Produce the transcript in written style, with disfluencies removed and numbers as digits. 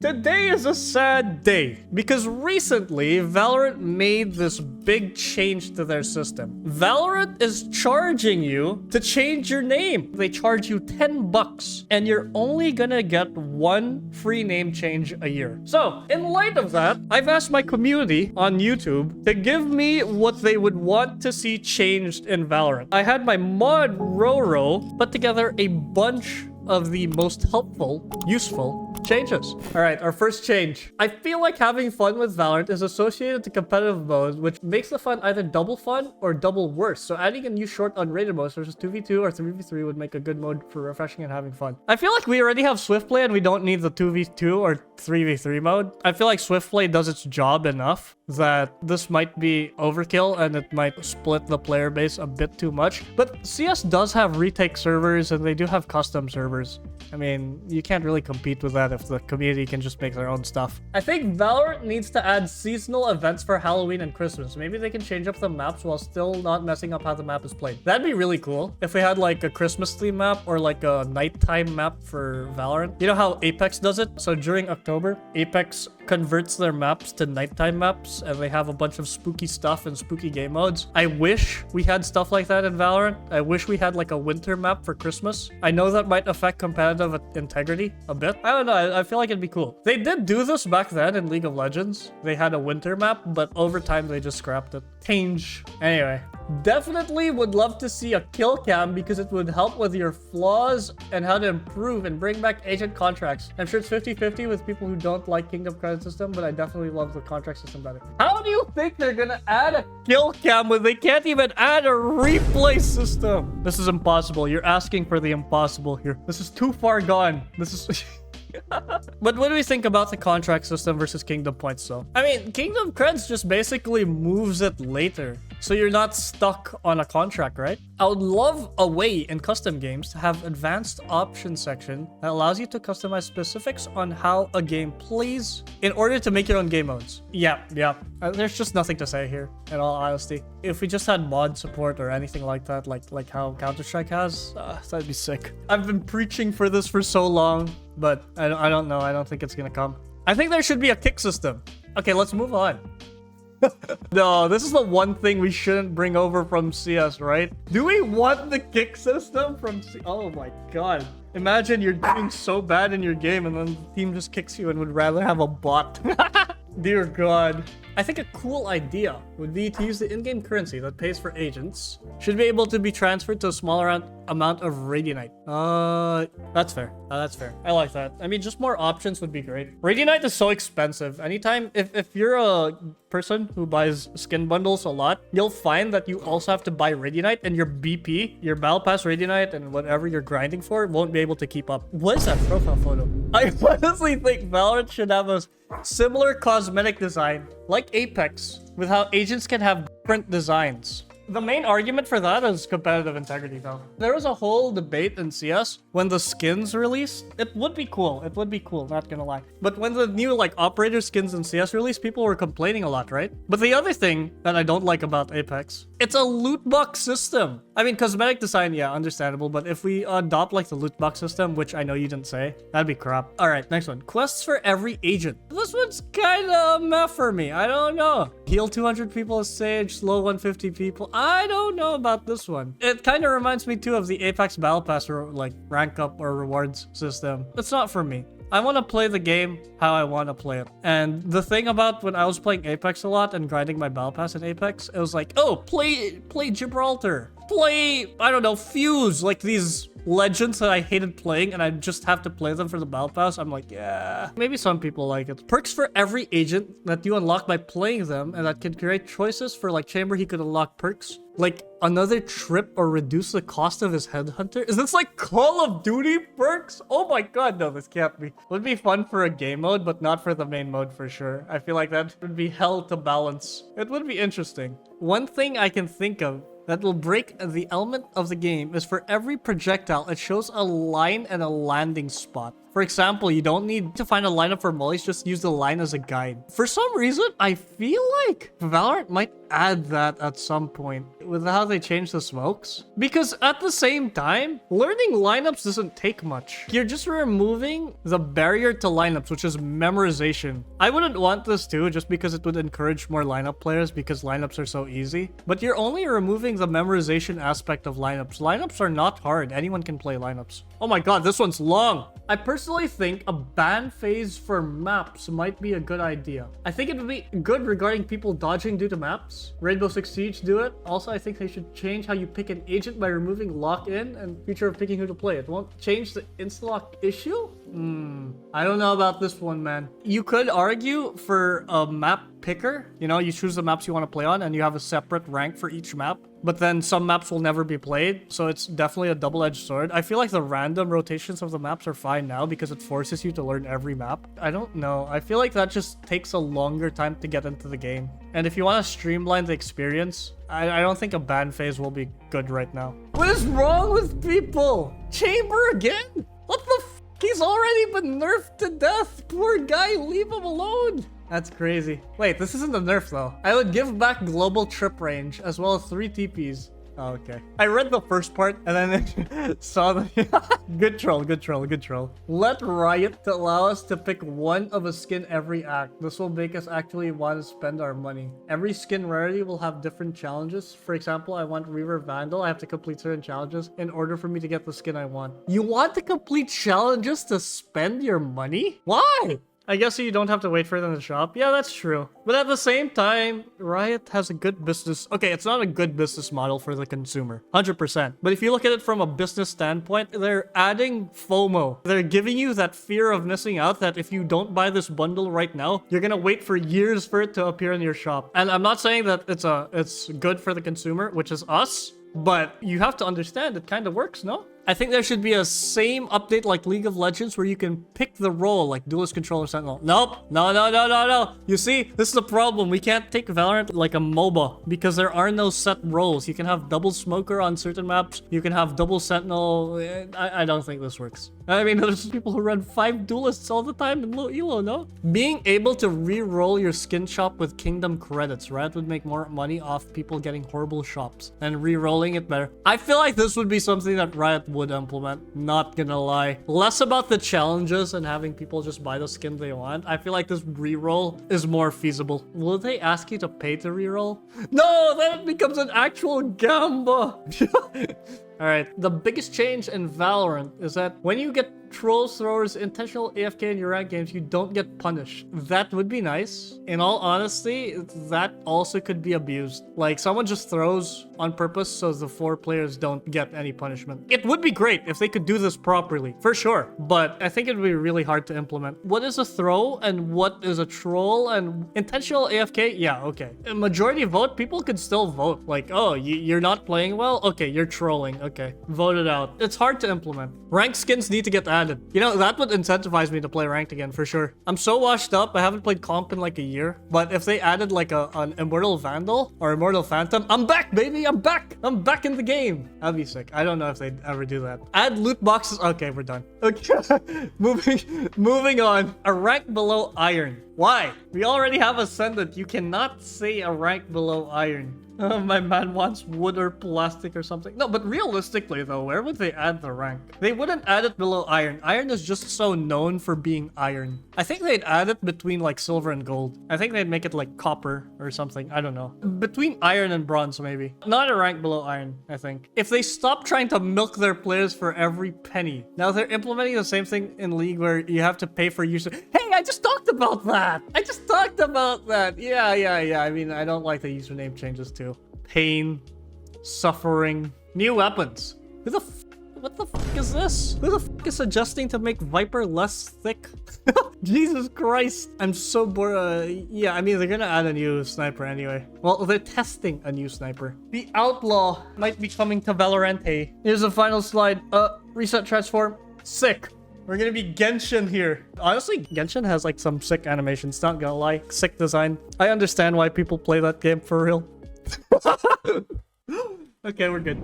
Today is a sad day because recently Valorant made this big change to their system. Valorant is charging you to change your name. They charge you 10 bucks and you're only gonna get one free name change a year. So in light of that, I've asked my community on YouTube to give me what they would want to see changed in Valorant. I had my mod Roro put together a bunch of the most helpful, useful changes. All right, our first change. I feel like having fun with Valorant is associated to competitive mode, which makes the fun either double fun or double worse. So adding a new short unrated mode such as 2v2 or 3v3 would make a good mode for refreshing and having fun. I feel like we already have Swift Play and we don't need the 2v2 or 3v3 mode. I feel like Swift Play does its job enough that this might be overkill and it might split the player base a bit too much. But CS does have retake servers and they do have custom servers. I mean, you can't really compete with that if the community can just make their own stuff. I think Valorant needs to add seasonal events for Halloween and Christmas. Maybe they can change up the maps while still not messing up how the map is played. That'd be really cool if we had like a Christmas theme map or like a nighttime map for Valorant. You know how Apex does it? So during October, Apex converts their maps to nighttime maps and they have a bunch of spooky stuff and spooky game modes. I wish we had stuff like that in Valorant. I wish we had like a winter map for Christmas. I know that might affect competitive integrity a bit. I don't know. I feel like it'd be cool. They did do this back then in League of Legends. They had a winter map, but over time they just scrapped it. Change. Anyway. Definitely would love to see a kill cam because it would help with your flaws and how to improve and bring back agent contracts. I'm sure it's 50-50 with people who don't like Kingdom credit system, but I definitely love the contract system better. How do you think they're gonna add a kill cam when they can't even add a replay system? This is impossible. You're asking for the impossible here. This is too far gone. This is... But what do we think about the contract system versus Kingdom points though? I mean, Kingdom creds just basically moves it later. So you're not stuck on a contract, right? I would love a way in custom games to have advanced options section that allows you to customize specifics on how a game plays in order to make your own game modes. Yeah. There's just nothing to say here, in all honesty. If we just had mod support or anything like that, like how Counter-Strike has, that'd be sick. I've been preaching for this for so long, but I don't know. I don't think it's gonna come. I think there should be a kick system. Okay, let's move on. No, this is the one thing we shouldn't bring over from CS, right? Do we want the kick system from CS? Oh my god. Imagine you're doing so bad in your game and then the team just kicks you and would rather have a bot. Dear god. I think a cool idea would be to use the in-game currency that pays for agents should be able to be transferred to a smaller amount of Radianite. That's fair. That's fair. I like that. I mean, just more options would be great. Radianite is so expensive. Anytime, if you're a person who buys skin bundles a lot, you'll find that you also have to buy Radianite and your BP, your Battle Pass Radianite and whatever you're grinding for won't be able to keep up. What is that profile photo? I honestly think Valorant should have a similar cosmetic design like Apex with how agents can have different designs. The main argument for that is competitive integrity though. There was a whole debate in CS when the skins released. It would be cool. It would be cool, not gonna lie. But when the new like operator skins in CS released, people were complaining a lot, right? But the other thing that I don't like about Apex, it's a loot box system. I mean, cosmetic design, yeah, understandable. But if we adopt like the loot box system, which I know you didn't say, that'd be crap. All right, next one. Quests for every agent. This one's kind of meh for me. I don't know. Heal 200 people a stage, slow 150 people. I don't know about this one. It kind of reminds me too of the Apex Battle Pass or like rank up or rewards system. It's not for me. I want to play the game how I want to play it. And the thing about when I was playing Apex a lot and grinding my Battle Pass in Apex, it was like, oh, play Gibraltar. Play, I don't know, Fuse. Like these legends that I hated playing and I just have to play them for the Battle Pass. I'm like, yeah. Maybe some people like it. Perks for every agent that you unlock by playing them and that can create choices for like Chamber, he could unlock perks. Like another trip or reduce the cost of his headhunter? Is this like Call of Duty perks? Oh my god, no, this can't be. It would be fun for a game mode, but not for the main mode for sure. I feel like that would be hell to balance. It would be interesting. One thing I can think of that will break the element of the game is for every projectile, it shows a line and a landing spot. For example, you don't need to find a lineup for mollies, just use the line as a guide. For some reason, I feel like Valorant might add that at some point with how they change the smokes. Because at the same time, learning lineups doesn't take much. You're just removing the barrier to lineups, which is memorization. I wouldn't want this too, just because it would encourage more lineup players because lineups are so easy. But you're only removing the memorization aspect of lineups. Lineups are not hard. Anyone can play lineups. Oh my god, this one's long. I personally think a ban phase for maps might be a good idea. I think it would be good regarding people dodging due to maps. Rainbow Six Siege do it. Also, I think they should change how you pick an agent by removing lock-in and feature of picking who to play. It won't change the insta-lock issue? I don't know about this one, man. You could argue for a map picker. You know, you choose the maps you want to play on and you have a separate rank for each map. But then some maps will never be played, so it's definitely a double-edged sword. I feel like the random rotations of the maps are fine now because it forces you to learn every map. I don't know. I feel like that just takes a longer time to get into the game. And if you want to streamline the experience, I don't think a ban phase will be good right now. What is wrong with people? Chamber again? What the f? He's already been nerfed to death. Poor guy, leave him alone. That's crazy. Wait, this isn't a nerf though. I would give back global trip range as well as 3 TPs. Oh, okay. I read the first part and then saw the... Good troll, good troll, good troll. Let Riot allow us to pick one of a skin every act. This will make us actually want to spend our money. Every skin rarity will have different challenges. For example, I want Reaver Vandal. I have to complete certain challenges in order for me to get the skin I want. You want to complete challenges to spend your money? Why? I guess you don't have to wait for it in the shop. Yeah, that's true. But at the same time, Riot has a good business. Okay, it's not a good business model for the consumer. 100%. But if you look at it from a business standpoint, they're adding FOMO. They're giving you that fear of missing out that if you don't buy this bundle right now, you're gonna wait for years for it to appear in your shop. And I'm not saying that it's good for the consumer, which is us, but you have to understand it kind of works, no? I think there should be a same update like League of Legends where you can pick the role like Duelist, Controller, Sentinel. Nope. No. You see, this is the problem. We can't take Valorant like a MOBA because there are no set roles. You can have double Smoker on certain maps. You can have double Sentinel. I don't think this works. I mean, there's people who run 5 Duelists all the time in low elo, no? Being able to re-roll your skin shop with Kingdom credits, right, would make more money off people getting horrible shops and re-rolling it better. I feel like this would be something that Riot would implement, not gonna lie. Less about the challenges and having people just buy the skin they want. I feel like this reroll is more feasible. Will they ask you to pay to reroll? No, then it becomes an actual gamba. Alright, the biggest change in Valorant is that when you get trolls, throwers, intentional AFK in your ranked games, you don't get punished. That would be nice. In all honesty, that also could be abused. Like, someone just throws on purpose so the 4 players don't get any punishment. It would be great if they could do this properly, for sure. But I think it would be really hard to implement. What is a throw and what is a troll and intentional AFK? Yeah, okay. A majority vote, people could still vote. Like, oh, you're not playing well? Okay, you're trolling. Okay, vote it out. It's hard to implement. Ranked skins need to get added. You know, that would incentivize me to play ranked again, for sure. I'm so washed up, I haven't played comp in like a year. But if they added like an Immortal Vandal or Immortal Phantom, I'm back, baby! I'm back! I'm back in the game! That'd be sick. I don't know if they'd ever do that. Add loot boxes. Okay, we're done. Okay, moving on. A rank below Iron. Why? We already have Ascendant. You cannot say a rank below Iron. My man wants wood or plastic or something. No, but realistically though, where would they add the rank? They wouldn't add it below Iron. Iron is just so known for being Iron. I think they'd add it between like Silver and Gold. I think they'd make it like Copper or something. I don't know. Between Iron and Bronze maybe. Not a rank below Iron, I think. If they stop trying to milk their players for every penny. Now they're implementing the same thing in League where you have to pay for user. Hey, I just talked about that! Yeah. I mean, I don't like the username changes too. Pain, suffering, new weapons. What the fuck is this? Who the fuck is suggesting to make Viper less thick? Jesus Christ. I'm so bored. Yeah, I mean, they're gonna add a new sniper anyway. Well, they're testing a new sniper. The Outlaw might be coming to Valorant. Hey, here's the final slide. Reset transform. Sick. We're gonna be Genshin here. Honestly, Genshin has like some sick animations, not gonna lie. Sick design. I understand why people play that game for real. Okay, we're good.